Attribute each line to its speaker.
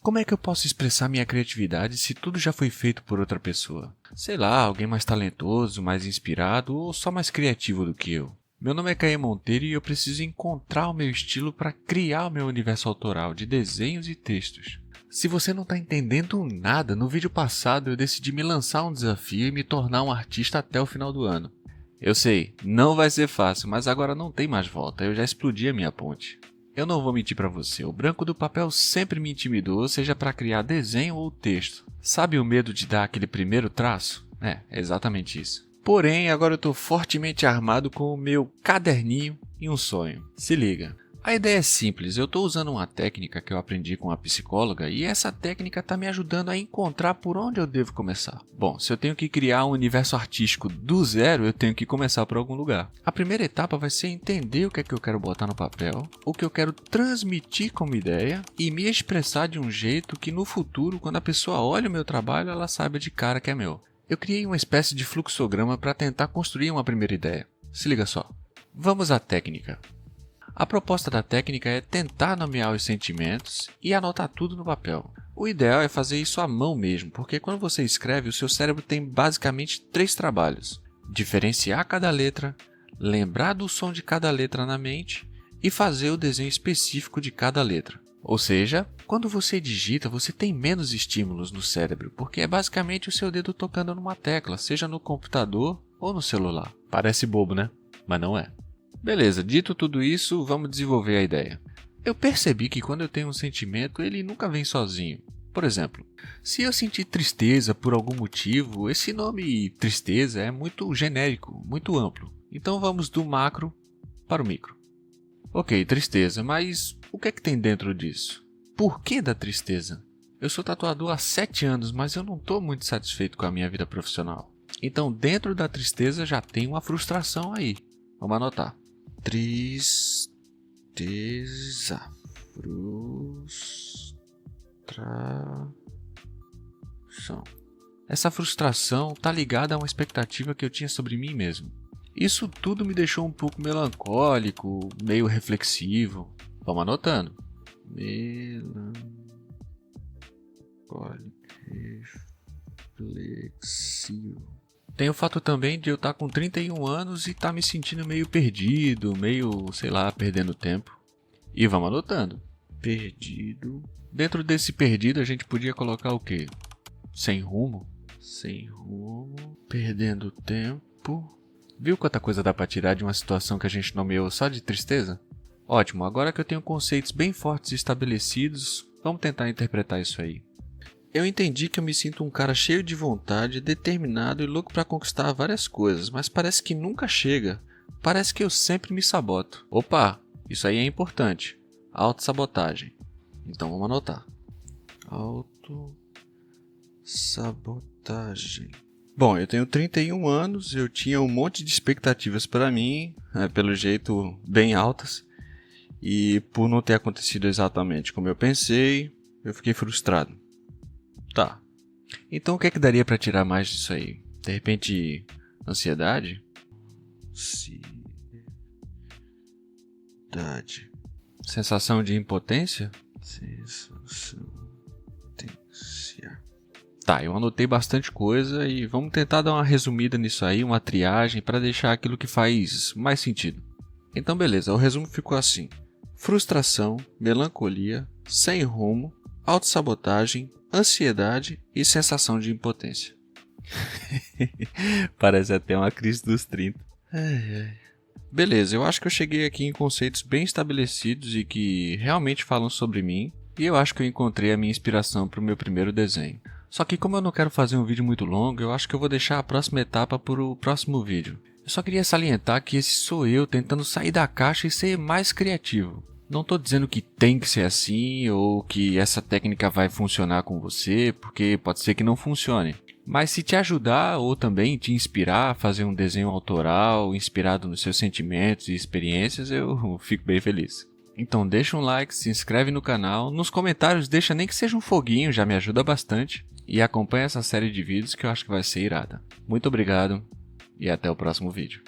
Speaker 1: Como é que eu posso expressar minha criatividade se tudo já foi feito por outra pessoa? Sei lá, alguém mais talentoso, mais inspirado ou só mais criativo do que eu? Meu nome é Caê Monteiro e eu preciso encontrar o meu estilo para criar o meu universo autoral de desenhos e textos. Se você não está entendendo nada, no vídeo passado eu decidi me lançar um desafio e me tornar um artista até o final do ano. Eu sei, não vai ser fácil, mas agora não tem mais volta, eu já explodi a minha ponte. Eu não vou mentir pra você, o branco do papel sempre me intimidou, seja para criar desenho ou texto. Sabe o medo de dar aquele primeiro traço? É exatamente isso. Porém, agora eu tô fortemente armado com o meu caderninho e um sonho. Se liga. A ideia é simples, eu tô usando uma técnica que eu aprendi com a psicóloga e essa técnica tá me ajudando a encontrar por onde eu devo começar. Bom, se eu tenho que criar um universo artístico do zero, eu tenho que começar por algum lugar. A primeira etapa vai ser entender o que é que eu quero botar no papel, o que eu quero transmitir como ideia e me expressar de um jeito que no futuro, quando a pessoa olha o meu trabalho, ela saiba de cara que é meu. Eu criei uma espécie de fluxograma para tentar construir uma primeira ideia. Se liga só. Vamos à técnica. A proposta da técnica é tentar nomear os sentimentos e anotar tudo no papel. O ideal é fazer isso à mão mesmo, porque quando você escreve, o seu cérebro tem basicamente 3 trabalhos: diferenciar cada letra, lembrar do som de cada letra na mente e fazer o desenho específico de cada letra. Ou seja, quando você digita, você tem menos estímulos no cérebro, porque é basicamente o seu dedo tocando numa tecla, seja no computador ou no celular. Parece bobo, né? Mas não é. Beleza, dito tudo isso, vamos desenvolver a ideia. Eu percebi que quando eu tenho um sentimento, ele nunca vem sozinho. Por exemplo, se eu sentir tristeza por algum motivo, esse nome tristeza é muito genérico, muito amplo. Então vamos do macro para o micro. Ok, tristeza, mas o que é que tem dentro disso? Por que da tristeza? Eu sou tatuador há 7 anos, mas eu não estou muito satisfeito com a minha vida profissional. Então dentro da tristeza já tem uma frustração aí. Vamos anotar. Tristeza, frustração. Essa frustração está ligada a uma expectativa que eu tinha sobre mim mesmo. Isso tudo me deixou um pouco melancólico, meio reflexivo. Vamos anotando. Melancólico, reflexivo. Tem o fato também de eu estar com 31 anos e estar me sentindo meio perdido, meio, sei lá, perdendo tempo. E vamos anotando. Perdido. Dentro desse perdido a gente podia colocar o quê? Sem rumo. Sem rumo. Perdendo tempo. Viu quanta coisa dá pra tirar de uma situação que a gente nomeou só de tristeza? Ótimo, agora que eu tenho conceitos bem fortes e estabelecidos, vamos tentar interpretar isso aí. Eu entendi que eu me sinto um cara cheio de vontade, determinado e louco para conquistar várias coisas, mas parece que nunca chega. Parece que eu sempre me saboto. Opa, isso aí é importante. Autossabotagem. Então vamos anotar. Autossabotagem. Bom, eu tenho 31 anos, eu tinha um monte de expectativas para mim, pelo jeito bem altas, e por não ter acontecido exatamente como eu pensei, eu fiquei frustrado. Tá. Então o que é que daria pra tirar mais disso aí? De repente, ansiedade? Ansiedade. Sensação de impotência? Sensação de impotência. Tá, eu anotei bastante coisa e vamos tentar dar uma resumida nisso aí, uma triagem para deixar aquilo que faz mais sentido. Então beleza, o resumo ficou assim: frustração, melancolia, sem rumo, autossabotagem, ansiedade e sensação de impotência. Parece até uma crise dos 30. Beleza, eu acho que eu cheguei aqui em conceitos bem estabelecidos e que realmente falam sobre mim, e eu acho que eu encontrei a minha inspiração para o meu primeiro desenho. Só que como eu não quero fazer um vídeo muito longo, eu acho que eu vou deixar a próxima etapa para o próximo vídeo. Eu só queria salientar que esse sou eu tentando sair da caixa e ser mais criativo. Não estou dizendo que tem que ser assim ou que essa técnica vai funcionar com você, porque pode ser que não funcione. Mas se te ajudar ou também te inspirar a fazer um desenho autoral, inspirado nos seus sentimentos e experiências, eu fico bem feliz. Então deixa um like, se inscreve no canal, nos comentários deixa nem que seja um foguinho, já me ajuda bastante. E acompanha essa série de vídeos que eu acho que vai ser irada. Muito obrigado e até o próximo vídeo.